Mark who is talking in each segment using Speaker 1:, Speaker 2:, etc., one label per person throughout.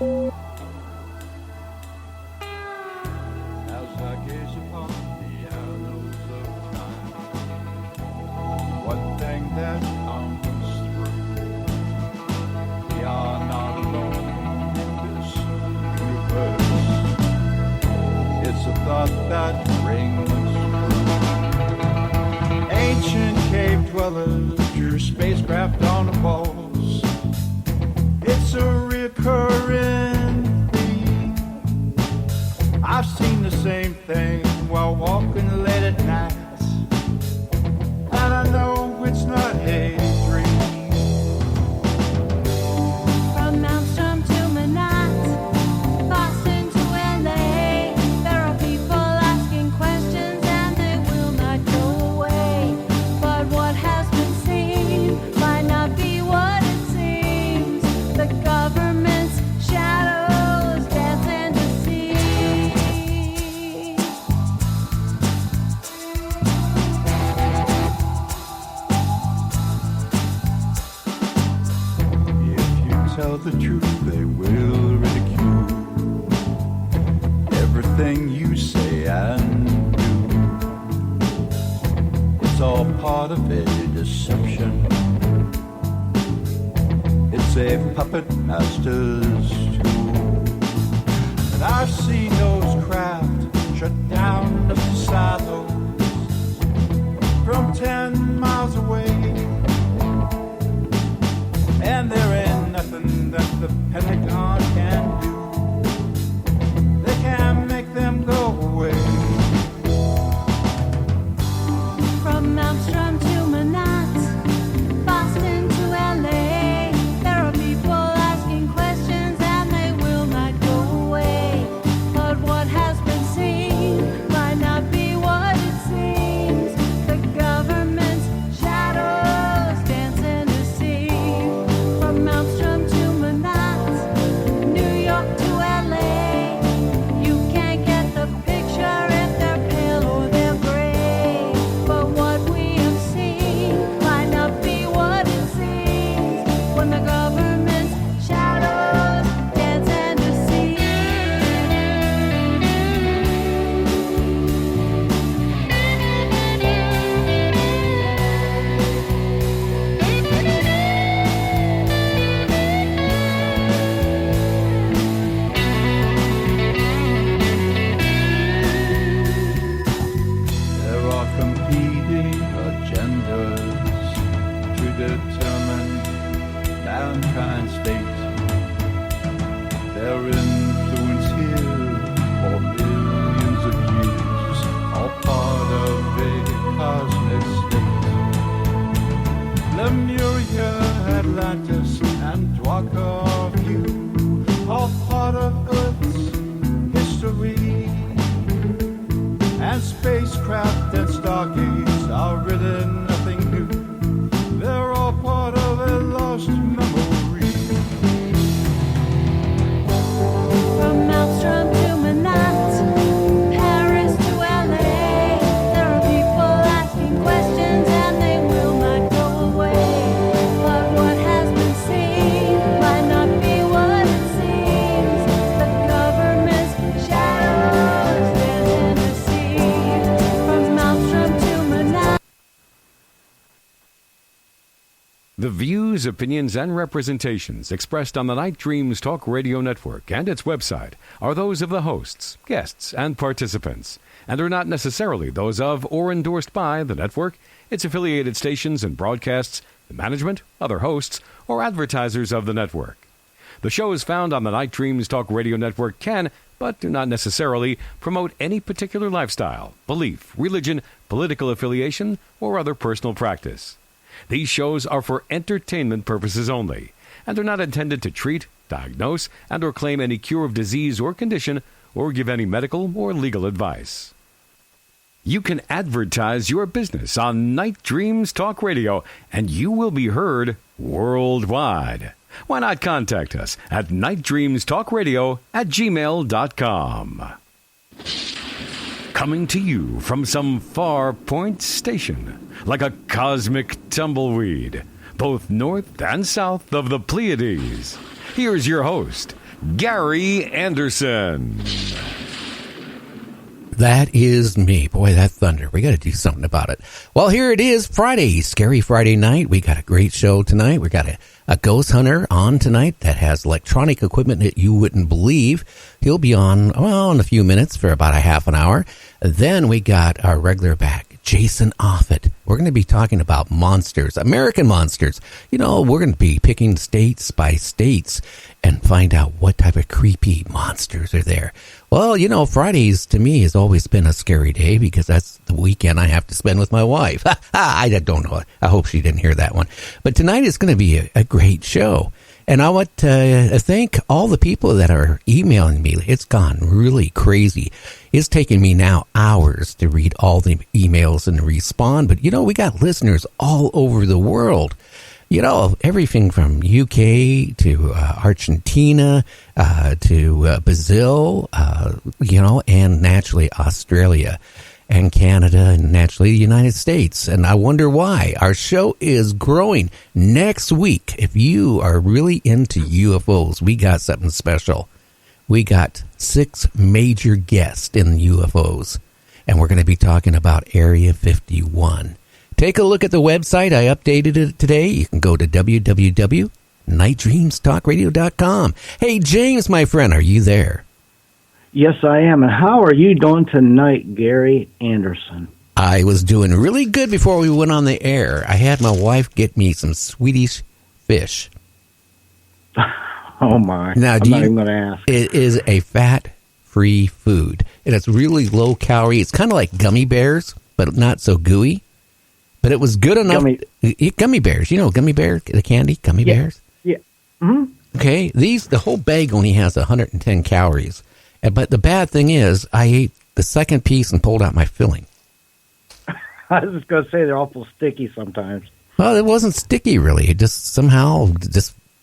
Speaker 1: As I gaze upon the arrows of time, one thing that comes through: we are not alone in this universe. It's a thought that rings true. Ancient cave dwellers drew spacecraft on the walls. It's a recurring theme. I've seen the same thing while walking late at night, and I know it's not a dream.
Speaker 2: From Maelstrom to Manhattan, Boston to LA, there are people asking questions and they will not go away. But what has been seen might not be what it seems. The government's shadows dance and deceive.
Speaker 1: If you tell the truth, they will ridicule everything you say and do. It's all part of a deception. It's a puppet master's tool. And I've seen those craft shut down the silos from 10 miles away. And there ain't nothing that the Pentagon can do. They can't make them go away.
Speaker 2: From Maelstrom to Manhattan, Boston to LA, there are people asking questions and they will not go away. But what has been seen might not be what it seems. The government's shadows dance and deceive. From Maelstrom to Manhattan, New York to LA, you can't get the picture if they're pale or they're gray. But what we have seen might not be what it seems when the government's shadows dance and deceive.
Speaker 1: There are competing agendas to determine mankind's fate. Their influence here for millions of years, all part of a cosmic state. Lemuria, Atlantis, and Dwaka view, all part of Earth's history. And spacecraft and stargates are really nothing new. They're all part of a lost memory.
Speaker 2: From Maelstrom to Manhattan, Paris to LA, there are people asking questions and they will not go away. But what has been seen might not be what it seems. The government's shadows dance and deceive. From Maelstrom to Manhattan.
Speaker 3: The views, opinions, and representations expressed on the Night Dreams Talk Radio Network and its website are those of the hosts, guests, and participants, and are not necessarily those of or endorsed by the network, its affiliated stations and broadcasts, the management, other hosts, or advertisers of the network. The shows found on the Night Dreams Talk Radio Network can, but do not necessarily, promote any particular lifestyle, belief, religion, political affiliation, or other personal practice. These shows are for entertainment purposes only and are not intended to treat, diagnose, and or claim any cure of disease or condition or give any medical or legal advice. You can advertise your business on Night Dreams Talk Radio and you will be heard worldwide. Why not contact us at nightdreamstalkradio@gmail.com. Coming to you from some far point station, like a cosmic tumbleweed, both north and south of the Pleiades. Here's your host, Gary Anderson.
Speaker 4: That is me. Boy, that thunder. We got to do something about it. Well, here it is, Friday, Scary Friday night. We got a great show tonight. We got a ghost hunter on tonight that has electronic equipment that you wouldn't believe. He'll be on, well, in a few minutes for about a half an hour. Then we got our regular back, Jason Offitt. We're going to be talking about monsters, American monsters. You know, we're going to be picking states by states and find out what type of creepy monsters are there. Well, you know, Fridays to me has always been a scary day because that's the weekend I have to spend with my wife. I don't know. I hope she didn't hear that one. But tonight is going to be a great show. And I want to thank all the people that are emailing me. It's gone really crazy. It's taken me now hours to read all the emails and respond. But, you know, we got listeners all over the world. You know, everything from UK to Argentina to Brazil, you know, and naturally Australia and Canada and naturally the United States. And I wonder why. Our show is growing. Next week, if you are really into UFOs, we got something special. We got 6 major guests in UFOs, and we're going to be talking about Area 51. Take a look at the website. I updated it today. You can go to www.nightdreamstalkradio.com. Hey, James, my friend, are you there?
Speaker 5: Yes, I am. And how are you doing tonight, Gary Anderson?
Speaker 4: I was doing really good before we went on the air. I had my wife get me some Swedish fish.
Speaker 5: Oh, my.
Speaker 4: Now,
Speaker 5: I'm not even going to ask.
Speaker 4: It is a fat-free food, and it's really low calorie. It's kind of like gummy bears, but not so gooey. But it was good enough. Gummy bears. You know, gummy bear, the candy, gummy bears?
Speaker 5: Yeah. Mm-hmm.
Speaker 4: Okay. The whole bag only has 110 calories. But the bad thing is, I ate the second piece and pulled out my filling.
Speaker 5: I was just going to say they're awful sticky sometimes.
Speaker 4: Well, it wasn't sticky, really. It just somehow,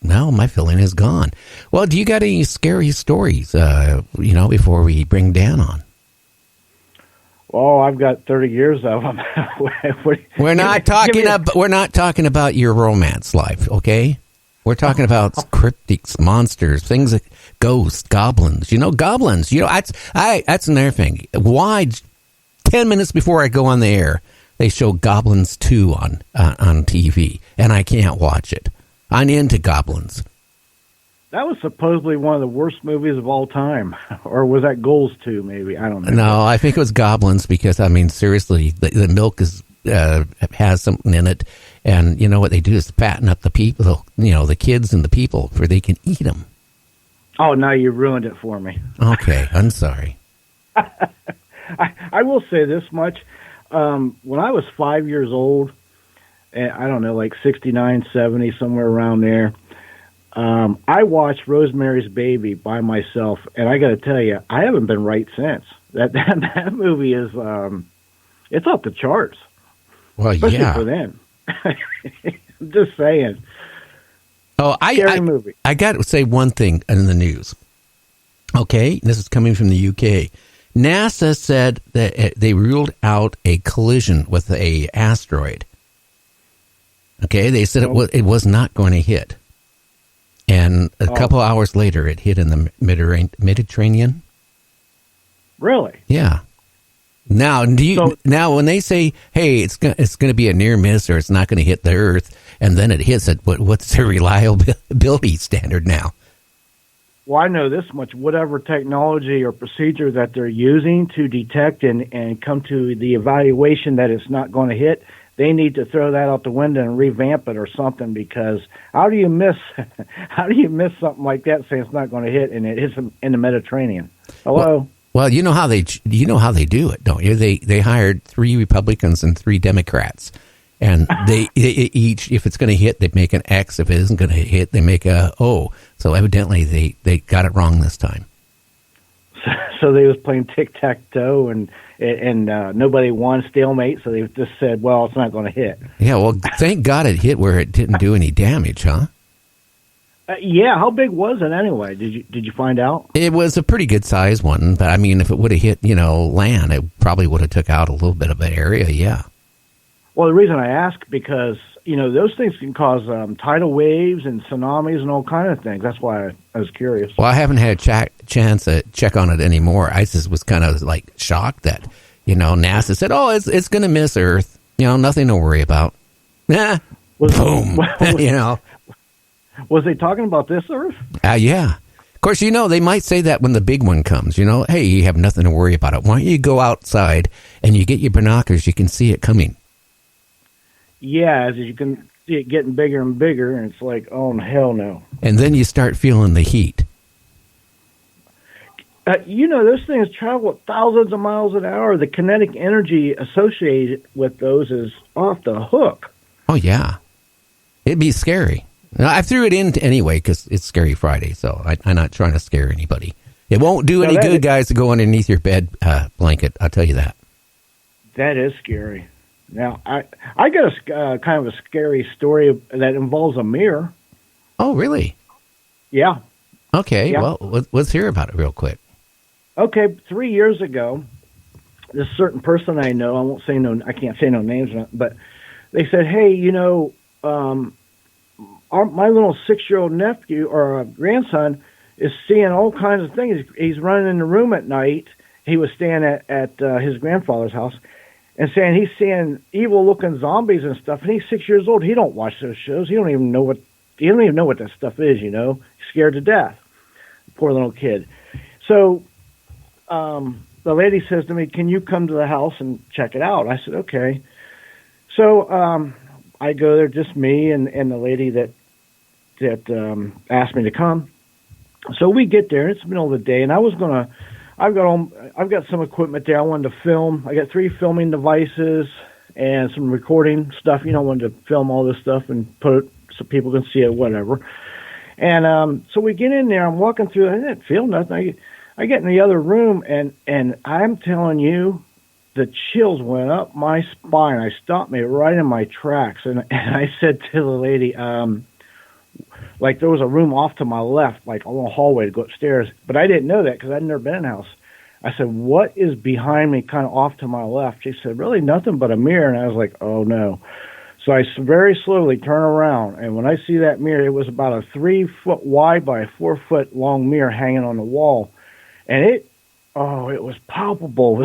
Speaker 4: now my filling is gone. Well, do you got any scary stories, you know, before we bring Dan on?
Speaker 5: Oh, I've got 30 years of them.
Speaker 4: We're not talking about your romance life, okay? We're talking about cryptics, monsters, things like ghosts, goblins. You know, goblins. You know, that's another thing. Why? 10 minutes before I go on the air, they show Goblins 2 on TV, and I can't watch it. I'm into goblins.
Speaker 5: That was supposedly one of the worst movies of all time. Or was that Ghouls 2, maybe? I don't know.
Speaker 4: No, I think it was Goblins because, I mean, seriously, the milk has something in it. And you know what they do is fatten up the people, you know, the kids and the people, for they can eat them.
Speaker 5: Oh, now you ruined it for me.
Speaker 4: Okay, I'm sorry.
Speaker 5: I will say this much. When I was 5 years old, I don't know, like 69, 70, somewhere around there, I watched Rosemary's Baby by myself, and I got to tell you, I haven't been right since. That movie is, it's off the charts.
Speaker 4: Well,
Speaker 5: especially
Speaker 4: yeah.
Speaker 5: for them. I'm just saying.
Speaker 4: Oh,
Speaker 5: movie.
Speaker 4: I got to say one thing in the news. Okay, this is coming from the UK. NASA said that they ruled out a collision with a asteroid. Okay, they said it was not going to hit. And a couple hours later, it hit in the Mediterranean.
Speaker 5: Really?
Speaker 4: Yeah. Now, now when they say, "Hey, it's going to be a near miss, or it's not going to hit the Earth," and then it hits it, what's the reliability standard now?
Speaker 5: Well, I know this much. Whatever technology or procedure that they're using to detect and come to the evaluation that it's not going to hit, they need to throw that out the window and revamp it or something. Because how do you miss something like that, saying it's not going to hit and it hits in the Mediterranean? Hello.
Speaker 4: Well, you know how they do it, don't you? They hired 3 Republicans and 3 Democrats, and they each, if it's going to hit, they make an X. If it isn't going to hit, they make a O. So evidently they got it wrong this time.
Speaker 5: So they was playing tic-tac-toe and nobody won, stalemate. So they just said, "Well, it's not going to hit."
Speaker 4: Yeah. Well, thank God it hit where it didn't do any damage, huh?
Speaker 5: Yeah, how big was it anyway? Did you find out?
Speaker 4: It was a pretty good size one, but I mean, if it would have hit, land, it probably would have took out a little bit of an area. Yeah.
Speaker 5: Well, the reason I ask, because, those things can cause tidal waves and tsunamis and all kind of things. That's why I was curious.
Speaker 4: Well, I haven't had a chance to check on it anymore. I just was kind of like shocked that, NASA said, oh, it's going to miss Earth. Nothing to worry about. Boom.
Speaker 5: Was they talking about this Earth?
Speaker 4: Yeah. Of course, they might say that when the big one comes, hey, you have nothing to worry about it. Why don't you go outside and you get your binoculars, you can see it coming.
Speaker 5: Yeah, as you can see it getting bigger and bigger, and it's like, oh, hell no.
Speaker 4: And then you start feeling the heat.
Speaker 5: Those things travel at thousands of miles an hour. The kinetic energy associated with those is off the hook.
Speaker 4: Oh, yeah. It'd be scary. Now, I threw it in anyway because it's Scary Friday, so I'm not trying to scare anybody. It won't do any good, guys, to go underneath your bed blanket. I'll tell you that.
Speaker 5: That is scary. Now, I got a kind of a scary story that involves a mirror.
Speaker 4: Oh, really?
Speaker 5: Yeah.
Speaker 4: Okay,
Speaker 5: yeah.
Speaker 4: Well, let's hear about it real quick.
Speaker 5: Okay, 3 years ago, this certain person I know, I can't say no names, but they said, hey, my little 6-year-old nephew or grandson is seeing all kinds of things. He's running in the room at night. He was staying at his grandfather's house and saying he's seeing evil-looking zombies and stuff. And he's 6 years old. He don't watch those shows. He don't even know what that stuff is. He's scared to death. Poor little kid. So the lady says to me, "Can you come to the house and check it out?" I said, "Okay." So I go there, just me and the lady that asked me to come. So we get there. It's the middle of the day, and I've got some equipment there. I wanted to film. I got 3 filming devices and some recording stuff. I wanted to film all this stuff and put it so people can see it, whatever. And so we get in there. I'm walking through. I didn't feel nothing. I get in the other room, and I'm telling you, the chills went up my spine. I stopped me right in my tracks, and I said to the lady, like there was a room off to my left, like a little hallway to go upstairs, but I didn't know that because I'd never been in the house. I said, "What is behind me, kind of off to my left?" She said, "Really nothing but a mirror." And I was like, "Oh no." So I very slowly turn around, and when I see that mirror, it was about a 3-foot wide by a 4-foot long mirror hanging on the wall, and it was palpable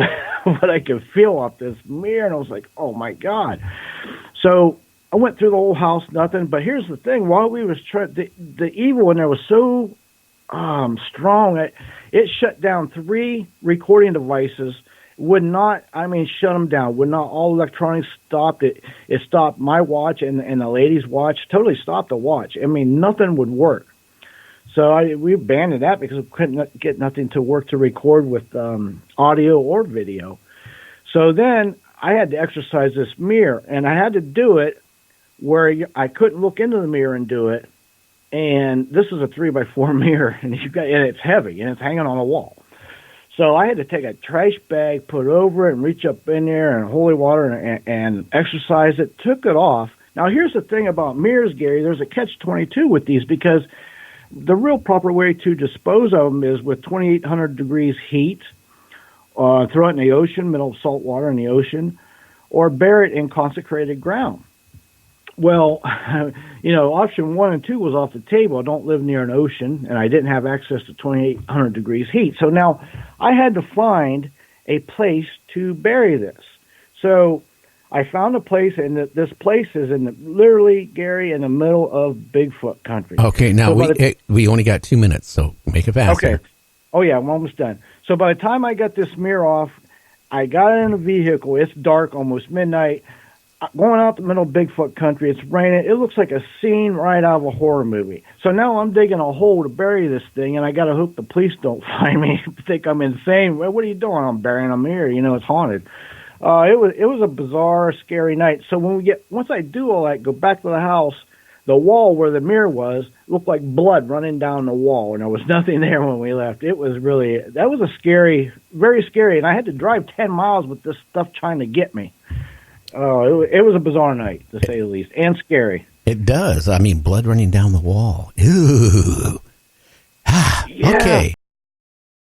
Speaker 5: what I could feel off this mirror, and I was like, "Oh my God!" So I went through the whole house, nothing. But here's the thing: while we was the evil in there was so strong, it shut down 3 recording devices. Would not, shut them down. Would not. All electronics stopped. It stopped my watch and the lady's watch. Totally stopped the watch. Nothing would work. So we abandoned that because we couldn't get nothing to work to record with audio or video. So then I had to exercise this mirror, and I had to do it where I couldn't look into the mirror and do it. And this is a 3x4 mirror, and it's heavy, and it's hanging on a wall. So I had to take a trash bag, put it over it, and reach up in there and holy water and exercise it. Took it off. Now here's the thing about mirrors, Gary. There's a catch-22 with these because the real proper way to dispose of them is with 2,800 degrees heat, throw it in the ocean, middle of salt water in the ocean, or bury it in consecrated ground. Well, option 1 and 2 was off the table. I don't live near an ocean, and I didn't have access to 2,800 degrees heat. So now I had to find a place to bury this. So I found a place, and this place is literally, Gary, in the middle of Bigfoot country.
Speaker 4: Okay, now
Speaker 5: so
Speaker 4: we only got 2 minutes, so make it fast.
Speaker 5: Okay. Oh, yeah, I'm almost done. So by the time I got this mirror off, I got in a vehicle. It's dark, almost midnight. Going out the middle of Bigfoot country, it's raining. It looks like a scene right out of a horror movie. So now I'm digging a hole to bury this thing, and I got to hope the police don't find me, think I'm insane. Well, what are you doing? I'm burying them here. It's haunted. It was a bizarre, scary night. So once I do all that, go back to the house, the wall where the mirror was looked like blood running down the wall, and there was nothing there when we left. That was a scary, very scary, and I had to drive 10 miles with this stuff trying to get me. It was a bizarre night, to say the least, and scary.
Speaker 4: It does. Blood running down the wall. Ooh.
Speaker 5: Yeah.
Speaker 4: Okay.